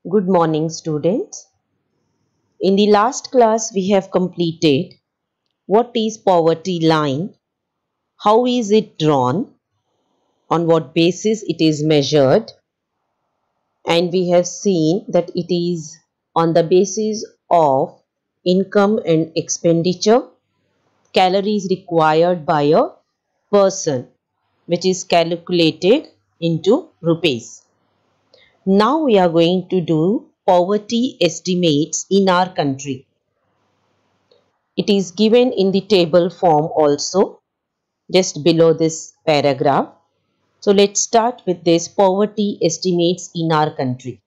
Good morning, students. In the last class, we have completed what is poverty line, how is it drawn, on what basis it is measured, and we have seen that it is on the basis of income and expenditure, calories required by a person, which is calculated into rupees. Now we are going to do poverty estimates in our country. It is given in the table form also, just below this paragraph. So let's start with this poverty estimates in our country.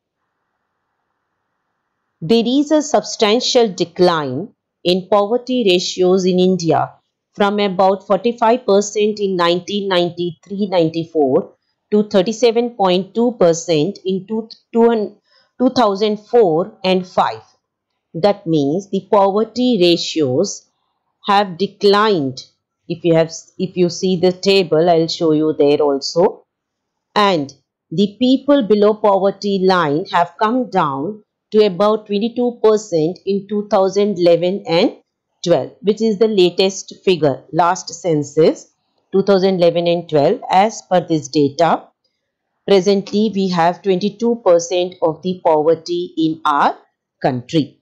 There is a substantial decline in poverty ratios in India from about 45% in 1993-94 to 37.2% in 2004 and 5. That means the poverty ratios have declined. If you see the table, I'll show you there also. And the people below poverty line have come down to about 22% in 2011 and 12, which is the latest figure, last census 2011 and 12. As per this data, presently we have 22% of the poverty in our country.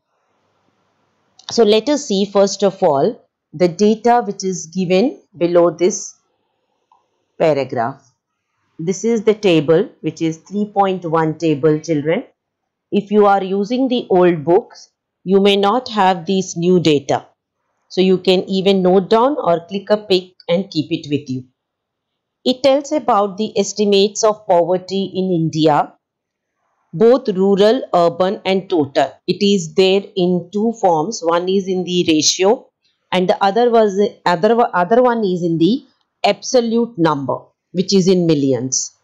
So let us see first of all the data which is given below this paragraph. This is the table which is 3.1 table, children. If you are using the old books, you may not have these new data. So you can even note down or click a pic and keep it with you. It tells about the estimates of poverty in India, both rural, urban and total. It is there in two forms. One is in the ratio and the other one is in the absolute number, which is in millions.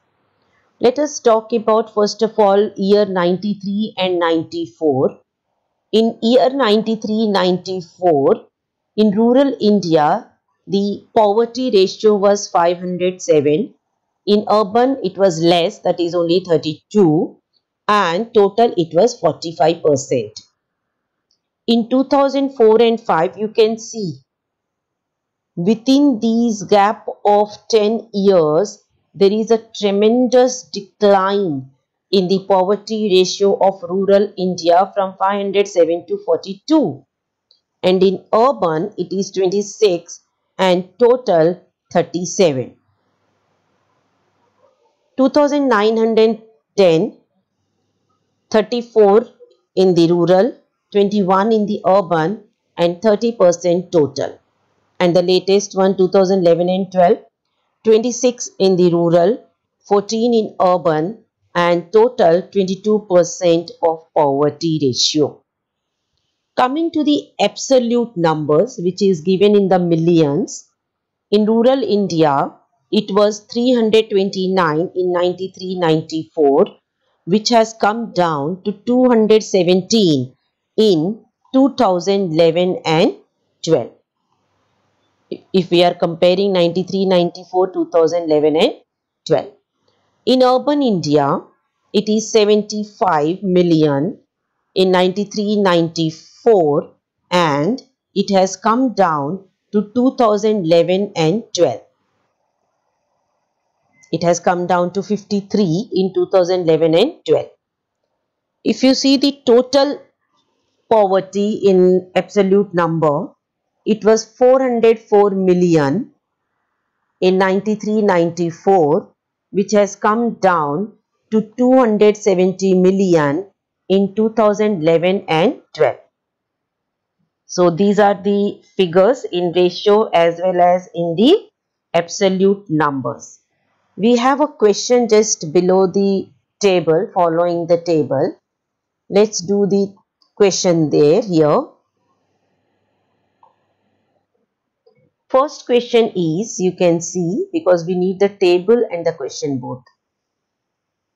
Let us talk about first of all year 93 and 94. In year 93-94, in rural India, the poverty ratio was 507. In urban, it was less, that is only 32. And total, it was 45%. In 2004 and 5, you can see within these gap of 10 years, there is a tremendous decline in the poverty ratio of rural India from 507 to 42. And in urban, it is 26 and total 37. 2910, 34 in the rural, 21 in the urban and 30% total. And the latest one 2011 and 12, 26 in the rural, 14 in urban and total 22% of poverty ratio. Coming to the absolute numbers, which is given in the millions, in rural India, it was 329 in 93-94, which has come down to 217 in 2011 and 12. If we are comparing 93-94, 2011 and 12. In urban India, it is 75 million in 93-94 and it has come down to 2011 and 12. It has come down to 53 in 2011 and 12. If you see the total poverty in absolute number, it was 404 million in 93-94, which has come down to 270 million in 2011 and 12. So these are the figures in ratio as well as in the absolute numbers. We have a question just below the table, following the table. Let's do the question there here. First question is, you can see, because we need the table and the question both.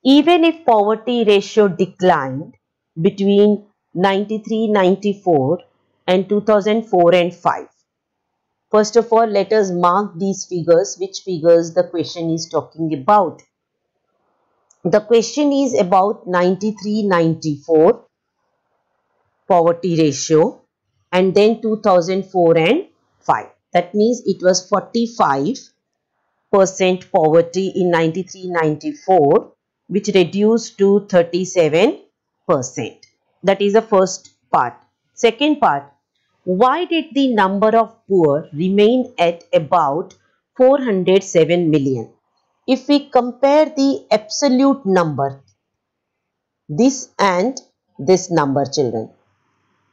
Even if poverty ratio declined between 93-94 and 2004 and 5. First of all, let us mark these figures, which figures the question is talking about. The question is about 93-94 poverty ratio, and then 2004 and 5. That means it was 45% poverty in 93-94, which reduced to 37%. That is the first part. Second part, why did the number of poor remain at about 407 million? If we compare the absolute number, this and this number, children.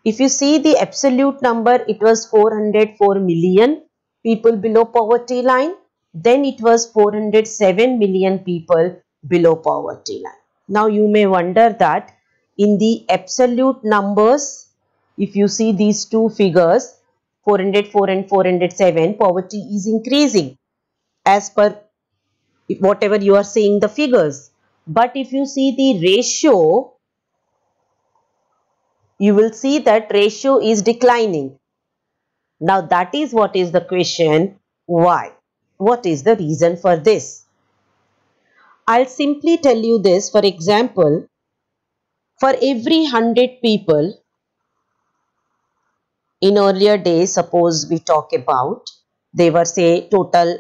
If you see the absolute number, it was 404 million people below poverty line. Then it was 407 million people below poverty line. Now you may wonder that in the absolute numbers, if you see these two figures, 404 and 407, poverty is increasing as per whatever you are seeing the figures. But if you see the ratio, you will see that ratio is declining. Now that is what is the question, why? What is the reason for this? I'll simply tell you this. For example, for every 100 people, in earlier days, suppose we talk about, they were say total,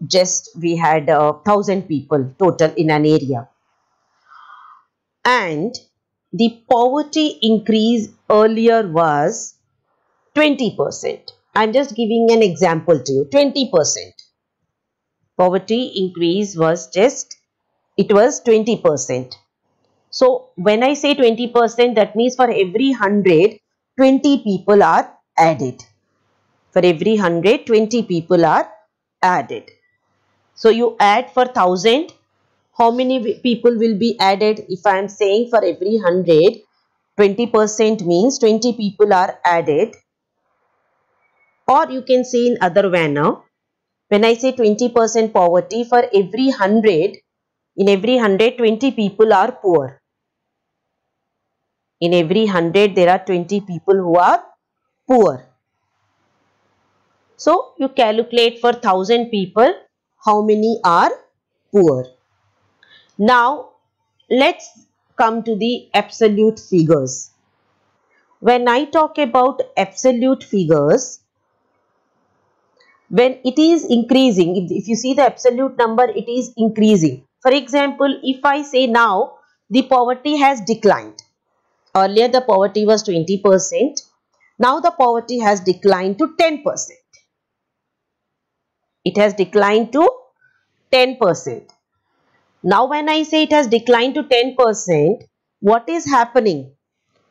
just we had 1,000 people total in an area. And the poverty increase earlier was 20%. I'm just giving an example to you, 20%. Poverty increase was just, it was 20%. So when I say 20%, that means for every 100, 20 people are added. For every 100, 20 people are added. So you add for 1,000, how many people will be added? If I am saying for every 100, 20% means 20 people are added. Or you can say in other manner, when I say 20% poverty, for every 100, in every 100, 20 people are poor. In every 100, there are 20 people who are poor. So, you calculate for 1,000 people, how many are poor. Now, let's come to the absolute figures. When I talk about absolute figures, when it is increasing, if you see the absolute number, it is increasing. For example, if I say now the poverty has declined. Earlier the poverty was 20%. Now the poverty has declined to 10%. It has declined to 10%. Now when I say it has declined to 10%, what is happening?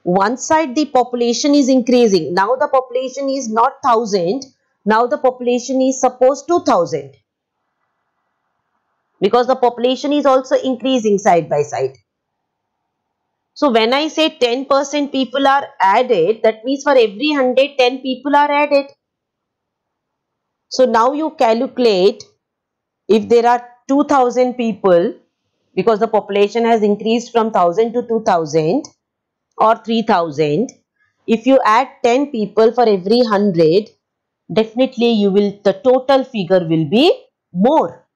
One side the population is increasing. Now the population is not 1,000. Now the population is suppose 2,000. Because the population is also increasing side by side. So when I say 10% people are added, that means for every 100, 10 people are added. So now you calculate, if there are 2,000 people, because the population has increased from 1,000 to 2,000 or 3,000, if you add 10 people for every 100, definitely the total figure will be more.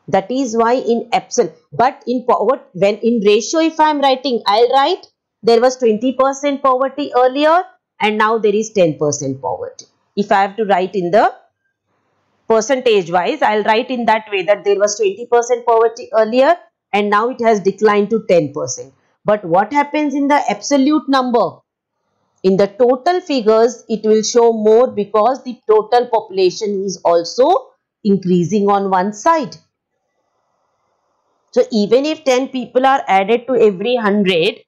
That is why in absolute, but in poverty, when in ratio, if I am writing, I'll write there was 20% poverty earlier and now there is 10% poverty. If I have to write in the percentage wise, I'll write in that way that there was 20% poverty earlier and now it has declined to 10%. But what happens in the absolute number? In the total figures, it will show more because the total population is also increasing on one side. So even if 10 people are added to every 100,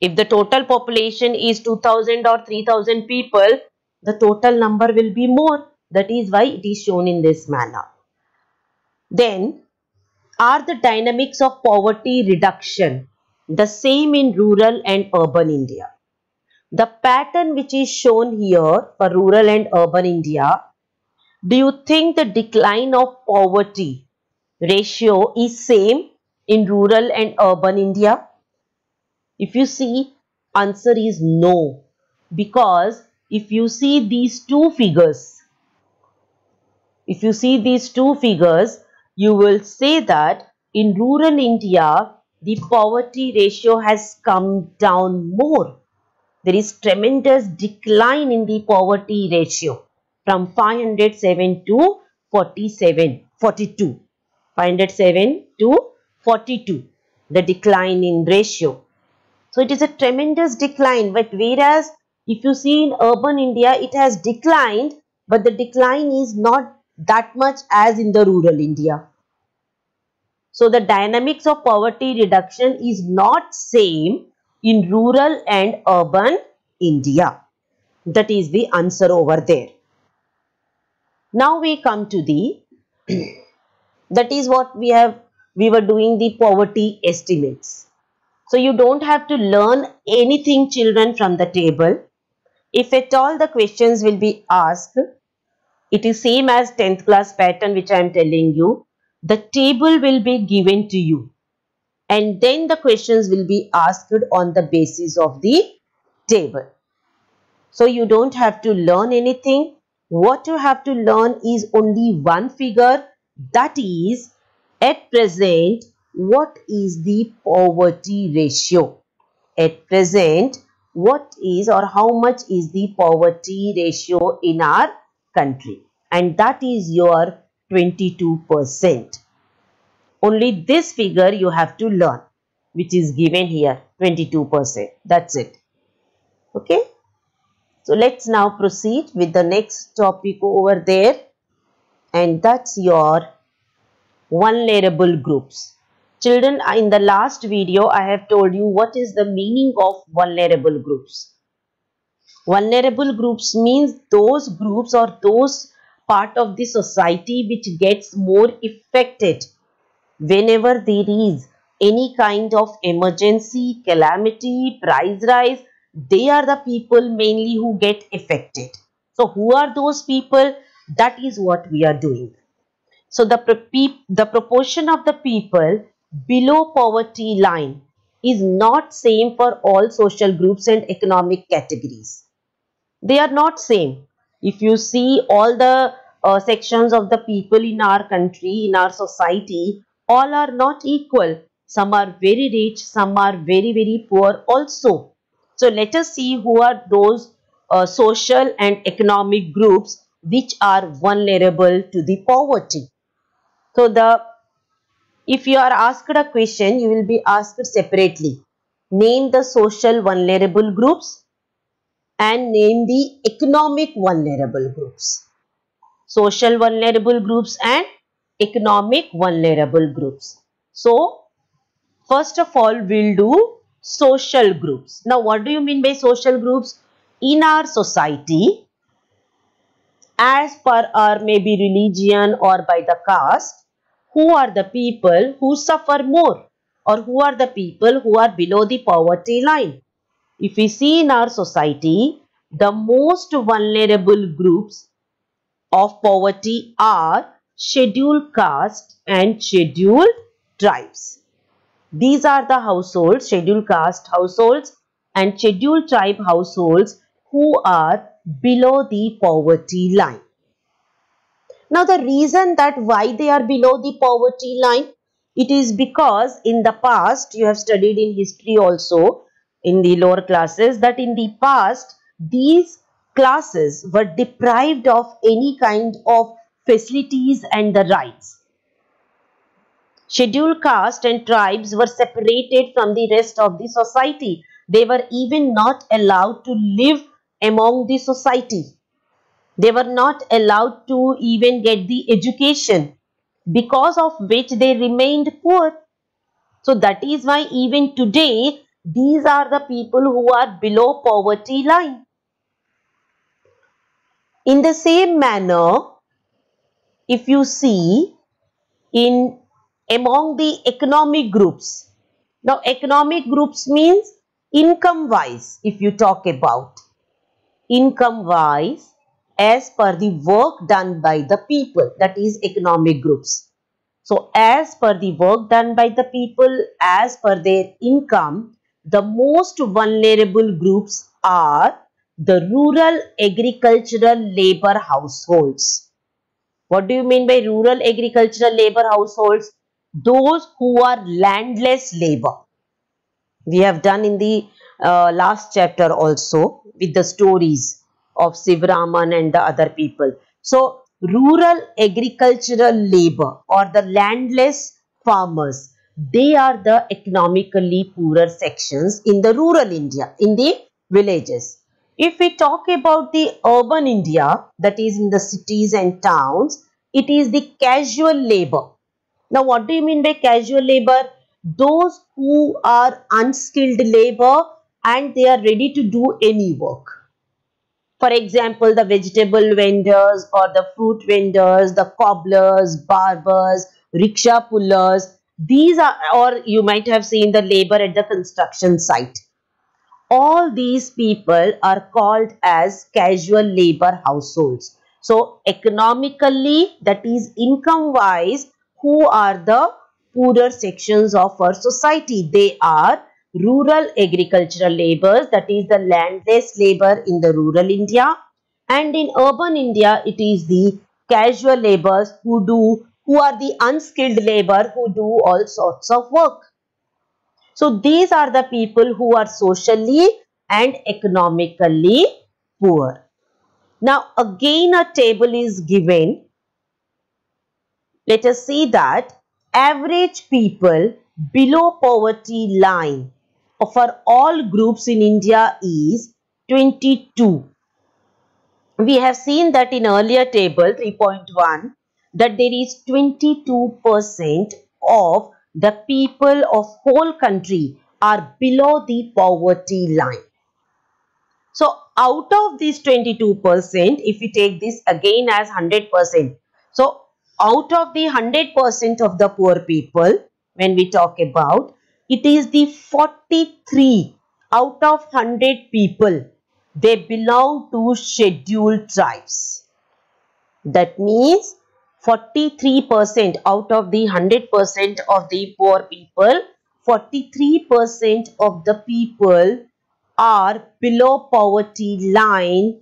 if the total population is 2,000 or 3,000 people, the total number will be more. That is why it is shown in this manner. Then, are the dynamics of poverty reduction the same in rural and urban India? The pattern which is shown here for rural and urban India, do you think the decline of poverty ratio is same in rural and urban India? If you see, answer is no, because if you see these two figures, you will say that in rural India, the poverty ratio has come down more. There is tremendous decline in the poverty ratio from 507 to 42. 507 to 42, the decline in ratio. So it is a tremendous decline, but whereas if you see in urban India, it has declined, but the decline is not that much as in the rural India. So the dynamics of poverty reduction is not same in rural and urban India. That is the answer over there. Now we come to the, that is what we were doing the poverty estimates. So you don't have to learn anything, children, from the table. If at all the questions will be asked, it is same as 10th class pattern which I am telling you. The table will be given to you and then the questions will be asked on the basis of the table. So you don't have to learn anything. What you have to learn is only one figure, that is, at present, what is the poverty ratio? At present, what is or how much is the poverty ratio in our country? And that is your 22%. Only this figure you have to learn, which is given here, 22%. That's it. Okay. So let's now proceed with the next topic over there, and that's your vulnerable groups. Children, in the last video, I have told you what is the meaning of vulnerable groups. Vulnerable groups means those groups or those part of the society which gets more affected whenever there is any kind of emergency, calamity, price rise. They are the people mainly who get affected. So who are those people? That is what we are doing. So the proportion of the people below poverty line is not same for all social groups and economic categories. They are not same. If you see all the sections of the people in our country, in our society, all are not equal. Some are very rich, some are very, very poor also. So let us see who are those social and economic groups which are vulnerable to the poverty. So if you are asked a question, you will be asked separately. Name the social vulnerable groups and name the economic vulnerable groups. Social vulnerable groups and economic vulnerable groups. So, first of all, we'll do social groups. Now, what do you mean by social groups? In our society, as per our maybe religion or by the caste, who are the people who suffer more or who are the people who are below the poverty line? If we see in our society, the most vulnerable groups of poverty are scheduled caste and scheduled tribes. These are the households, scheduled caste households and scheduled tribe households who are below the poverty line. Now the reason that why they are below the poverty line, it is because in the past, you have studied in history also in the lower classes, that in the past these classes were deprived of any kind of facilities and the rights. Scheduled caste and tribes were separated from the rest of the society. They were even not allowed to live among the society. They were not allowed to even get the education, because of which they remained poor. So that is why even today, these are the people who are below poverty line. In the same manner, if you see in among the economic groups, now economic groups means income wise, if you talk about income wise, as per the work done by the people, that is economic groups. So as per the work done by the people, as per their income, the most vulnerable groups are the rural agricultural labor households. What do you mean by rural agricultural labor households? those who are landless labor. We have done in the last chapter also with the stories of Sivaraman and the other people. So, rural agricultural labor or the landless farmers, they are the economically poorer sections in the rural India, in the villages. If we talk about the urban India, that is in the cities and towns, it is the casual labor. Now, what do you mean by casual labor? Those who are unskilled labor and they are ready to do any work. For example, the vegetable vendors or the fruit vendors, the cobblers, barbers, rickshaw pullers. These are, or you might have seen the labor at the construction site. All these people are called as casual labor households. So economically, that is income wise, who are the poorer sections of our society? They are rural agricultural laborers, that is the landless labor in the rural India, and in urban India it is the casual laborers who are the unskilled labor who do all sorts of work. So these are the people who are socially and economically poor. Now again a table is given. Let us see that average people below poverty line for all groups in India is 22. We have seen that in earlier table 3.1 that there is 22% of the people of whole country are below the poverty line. So out of this 22%, if we take this again as 100%, so out of the 100% of the poor people, when we talk about, it is the 43 out of 100 people, they belong to scheduled tribes. That means 43% out of the 100% of the poor people, 43% of the people are below poverty line.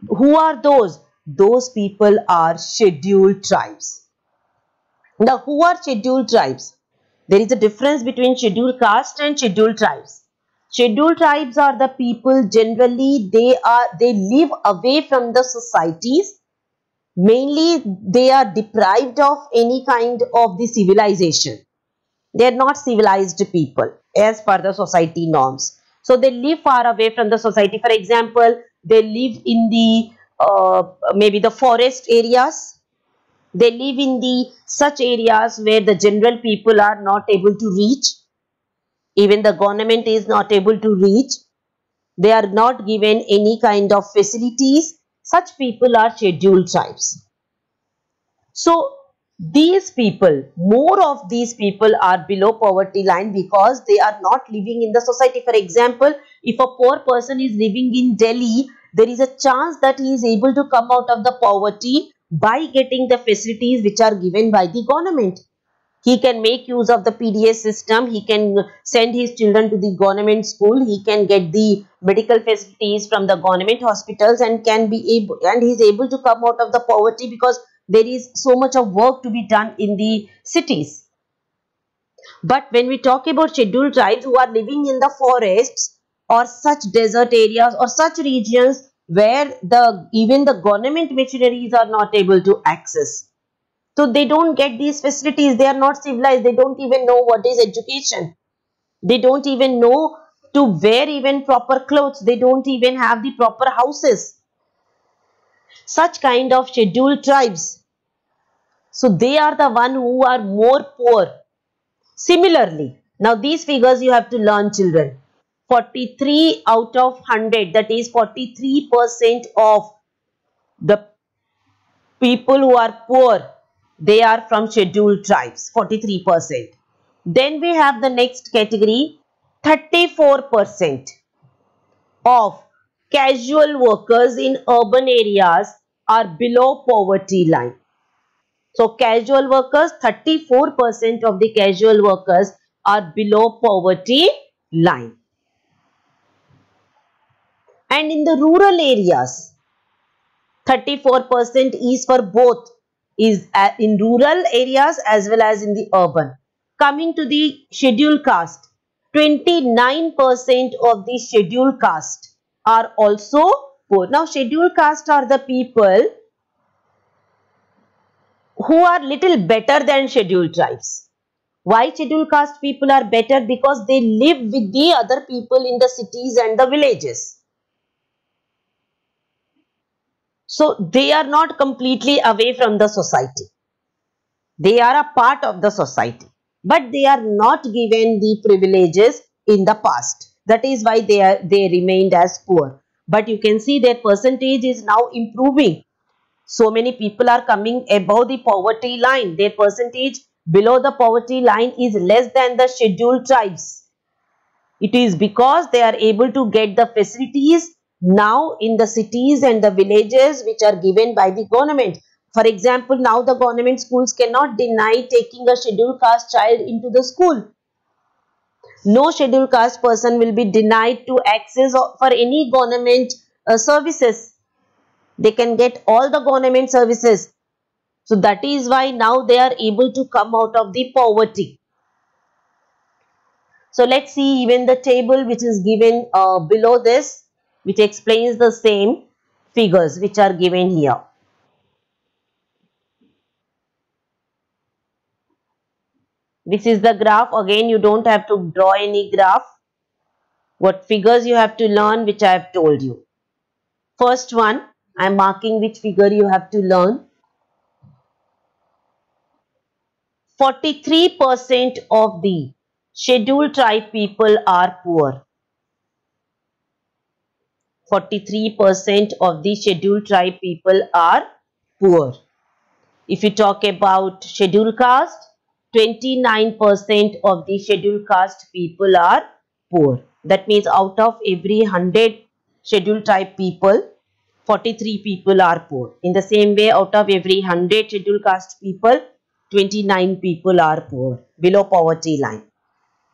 Who are those? Those people are scheduled tribes. Now, who are scheduled tribes? There is a difference between scheduled caste and scheduled tribes. Scheduled tribes are the people generally they live away from the societies. Mainly they are deprived of any kind of the civilization. They are not civilized people as per the society norms. So they live far away from the society. For example, they live in the maybe the forest areas. They live in the such areas where the general people are not able to reach. Even the government is not able to reach. They are not given any kind of facilities. Such people are scheduled tribes. So these people, more of these people are below poverty line because they are not living in the society. For example, if a poor person is living in Delhi, there is a chance that he is able to come out of the poverty by getting the facilities which are given by the government. He can make use of the PDS system. He can send his children to the government school. He can get the medical facilities from the government hospitals and he is able to come out of the poverty because there is so much of work to be done in the cities. But when we talk about scheduled tribes who are living in the forests or such desert areas or such regions where even the government machineries are not able to access. So they don't get these facilities. They are not civilized. They don't even know what is education. They don't even know to wear even proper clothes. They don't even have the proper houses. Such kind of scheduled tribes. So they are the one who are more poor. Similarly, now these figures you have to learn, children. 43 out of 100, that is 43% of the people who are poor, they are from scheduled tribes, 43%. Then we have the next category, 34% of casual workers in urban areas are below poverty line. So casual workers, 34% of the casual workers are below poverty line. And in the rural areas, 34% is for both, is in rural areas as well as in the urban. Coming to the scheduled caste, 29% of the scheduled caste are also poor. Now, scheduled caste are the people who are little better than scheduled tribes. Why scheduled caste people are better? Because they live with the other people in the cities and the villages. So they are not completely away from the society. They are a part of the society, but they are not given the privileges in the past. That is why they remained as poor. But you can see their percentage is now improving. So many people are coming above the poverty line. Their percentage below the poverty line is less than the scheduled tribes. It is because they are able to get the facilities now in the cities and the villages which are given by the government. For example, now the government schools cannot deny taking a scheduled caste child into the school. No scheduled caste person will be denied to access for any government services. They can get all the government services. So that is why now they are able to come out of the poverty. So let's see even the table which is given below this, which explains the same figures which are given here. This is the graph. Again, you don't have to draw any graph. What figures you have to learn, which I have told you. First one, I am marking which figure you have to learn. 43% of the scheduled tribe people are poor. 43% of the scheduled tribe people are poor. If you talk about scheduled caste, 29% of the scheduled caste people are poor. That means out of every 100 scheduled tribe people, 43 people are poor. In the same way, out of every 100 scheduled caste people, 29 people are poor, below poverty line.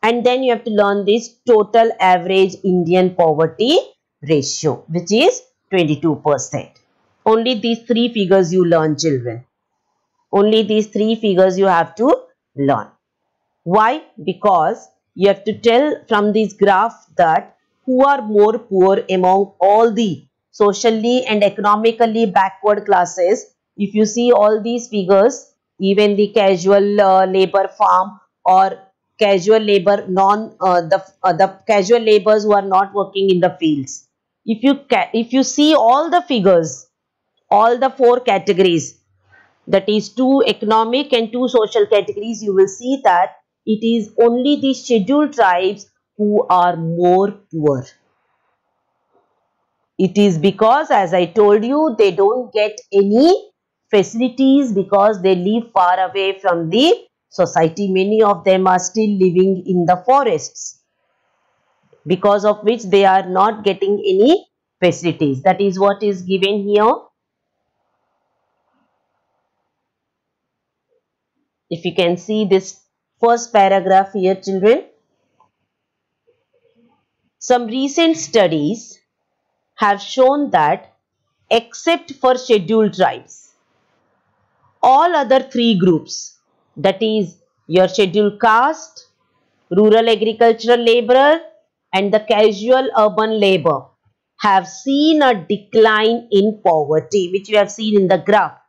And then you have to learn this total average Indian poverty ratio, which is 22%. Only these three figures you learn, children. Only these three figures you have to learn. Why? Because you have to tell from this graph that who are more poor among all the socially and economically backward classes. If you see all these figures, even the casual labor farm or casual labor the casual laborers who are not working in the fields. If you see all the figures, all the four categories, that is two economic and two social categories, you will see that it is only the scheduled tribes who are more poor. It is because, as I told you, they don't get any facilities because they live far away from the society. Many of them are still living in the forests, because of which they are not getting any facilities. That is what is given here. If you can see this first paragraph here, children. Some recent studies have shown that except for scheduled tribes, all other three groups, that is your scheduled caste, rural agricultural laborer and the casual urban labor, have seen a decline in poverty, which we have seen in the graph.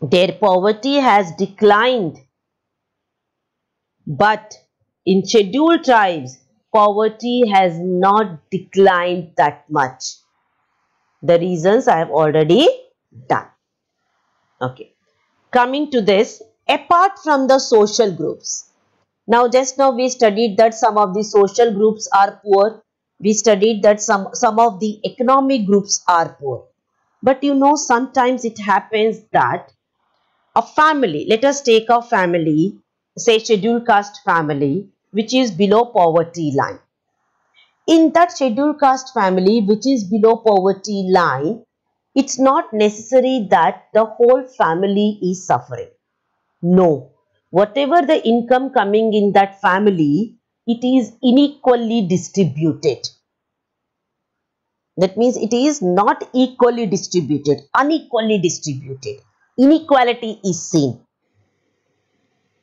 Their poverty has declined, but in scheduled tribes, poverty has not declined that much. The reasons I have already done. Okay. Coming to this, apart from the social groups. Now, just now we studied that some of the social groups are poor. We studied that some of the economic groups are poor. But you know, sometimes it happens that a family, let us take a family, say scheduled caste family, which is below poverty line. In that scheduled caste family which is below poverty line, it's not necessary that the whole family is suffering. No. Whatever the income coming in that family, it is unequally distributed. That means it is not equally distributed, unequally distributed. Inequality is seen.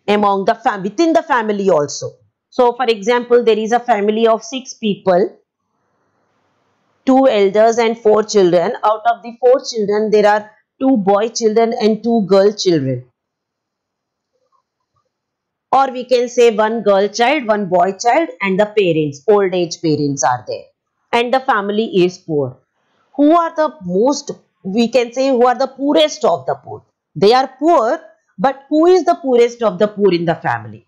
among the within the family also. So for example, there is a family of 6 people, 2 elders and 4 children. Out of the 4 children, there are 2 boy children and 2 girl children. Or we can say 1 girl child, 1 boy child, and the parents, old age parents are there. And the family is poor. Who are the most, we can say, who are the poorest of the poor? They are poor, but who is the poorest of the poor in the family?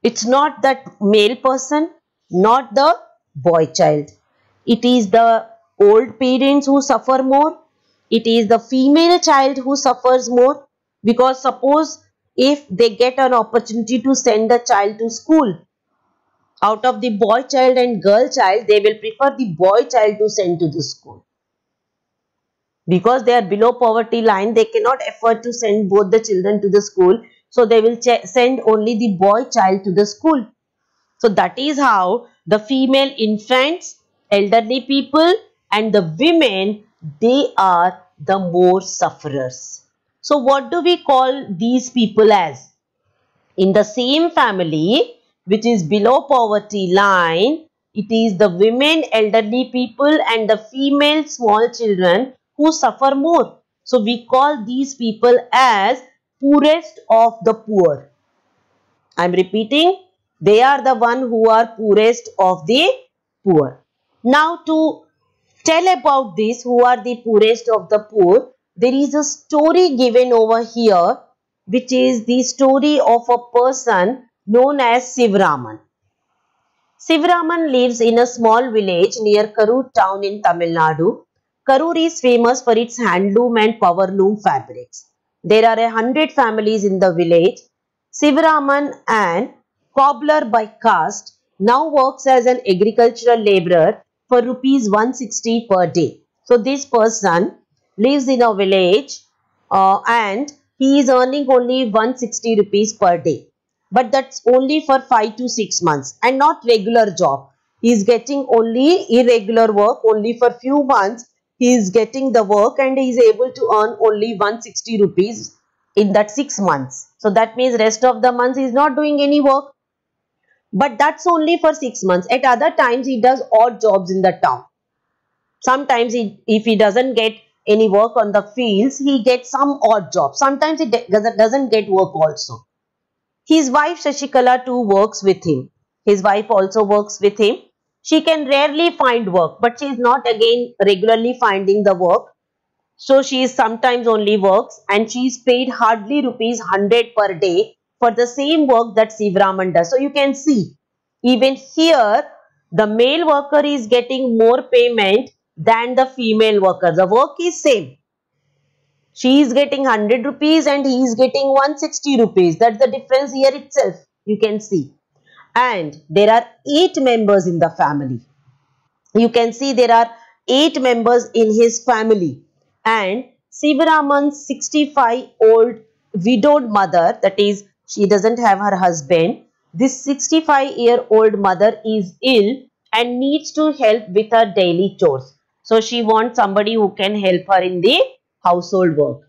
It's not that male person, not the boy child. It is the old parents who suffer more. It is the female child who suffers more, because suppose if they get an opportunity to send the child to school, out of the boy child and girl child, they will prefer the boy child to send to the school. Because they are below poverty line, they cannot afford to send both the children to the school. So they will send only the boy child to the school. So that is how the female infants, elderly people and the women, they are the more sufferers. So what do we call these people as? In the same family which is below poverty line, it is the women, elderly people and the female small children who suffer more. So we call these people as poorest of the poor. I am repeating, they are the one who are poorest of the poor. Now to tell about this, who are the poorest of the poor, there is a story given over here, which is the story of a person known as Sivaraman. Sivaraman lives in a small village near Karur town in Tamil Nadu. Karur is famous for its handloom and powerloom fabrics. There are 100 families in the village. Sivaraman, an cobbler by caste, now works as an agricultural labourer for rupees 160 per day. So this person lives in a village and he is earning only 160 rupees per day. But that's only for 5 to 6 months and not regular job. He is getting only irregular work only for few months. He is getting the work and he is able to earn only 160 rupees in that 6 months. So that means rest of the months he is not doing any work. But that's only for 6 months. At other times he does odd jobs in the town. Sometimes if he doesn't get any work on the fields, he gets some odd job. Sometimes he doesn't get work also. His wife Shashikala too works with him. His wife also works with him. She can rarely find work, but she is not again regularly finding the work. So she is sometimes only works and she is paid hardly rupees 100 per day for the same work that Sivaraman does. So you can see, even here the male worker is getting more payment than the female worker. The work is same. She is getting 100 rupees and he is getting 160 rupees. That's the difference here itself. You can see. And there are 8 members in the family. You can see there are 8 members in his family. And Sivaraman's 65-old widowed mother, that is, she doesn't have her husband. This 65-year-old mother is ill and needs to help with her daily chores. So she wants somebody who can help her in the household work.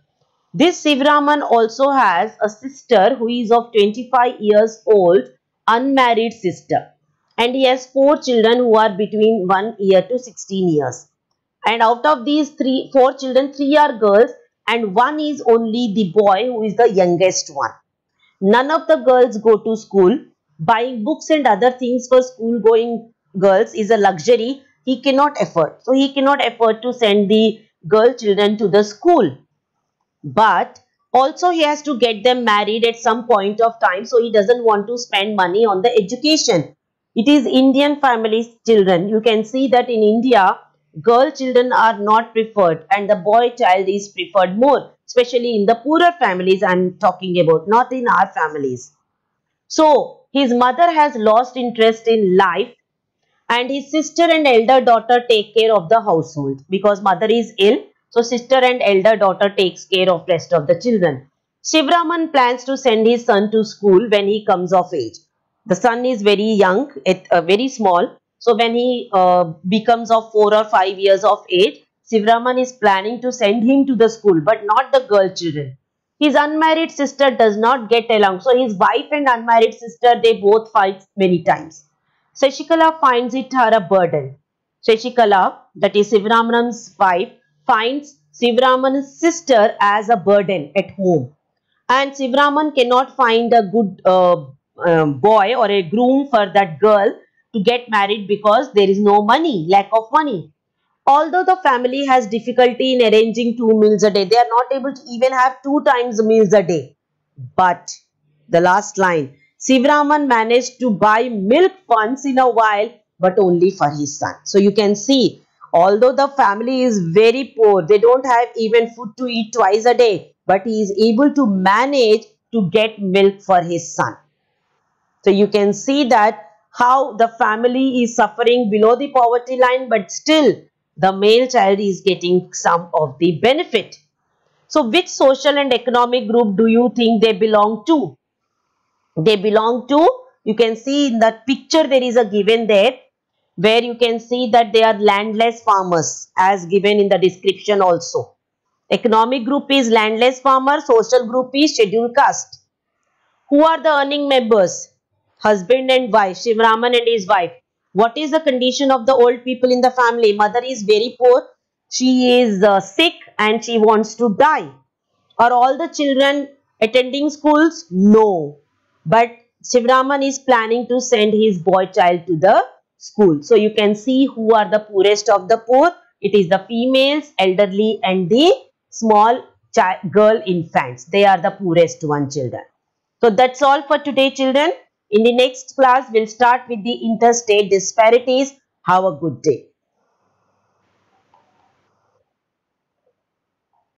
This Sivaraman also has a sister who is of 25 years old, unmarried sister. And he has 4 children who are between 1 year to 16 years. And out of these 4 children, 3 are girls and 1 is only the boy who is the youngest one. None of the girls go to school. Buying books and other things for school going girls is a luxury he cannot afford. So he cannot afford to send the girl children to the school. But also he has to get them married at some point of time. So he doesn't want to spend money on the education. It is Indian families' children. You can see that in India, girl children are not preferred and the boy child is preferred more, especially in the poorer families I am talking about, not in our families. So his mother has lost interest in life and his sister and elder daughter take care of the household because mother is ill. So sister and elder daughter takes care of rest of the children. Sivaraman plans to send his son to school when he comes of age. The son is very young, very small. So when he becomes of 4 or 5 years of age, Sivaraman is planning to send him to the school, but not the girl children. His unmarried sister does not get along. So his wife and unmarried sister, they both fight many times. Shashikala finds it her a burden. Shashikala, that is Sivaraman's wife, finds Sivaraman's sister as a burden at home. And Sivaraman cannot find a good boy or a groom for that girl to get married because there is no money, lack of money. Although the family has difficulty in arranging 2 meals a day, they are not able to even have 2 times meals a day. But the last line, Sivaraman managed to buy milk once in a while, but only for his son. So you can see, although the family is very poor, they don't have even food to eat twice a day, but he is able to manage to get milk for his son. So you can see that how the family is suffering below the poverty line, but still the male child is getting some of the benefit. So which social and economic group do you think they belong to? They belong to, you can see in that picture there is a given there where you can see that they are landless farmers as given in the description also. Economic group is landless farmer, social group is scheduled caste. Who are the earning members? Husband and wife, Sivaraman and his wife. What is the condition of the old people in the family? Mother is very poor. She is sick and she wants to die. Are all the children attending schools? No. But Sivaraman is planning to send his boy child to the school. So you can see who are the poorest of the poor. It is the females, elderly and the small girl infants. They are the poorest one children. So that's all for today, children. In the next class, we'll start with the interstate disparities. Have a good day.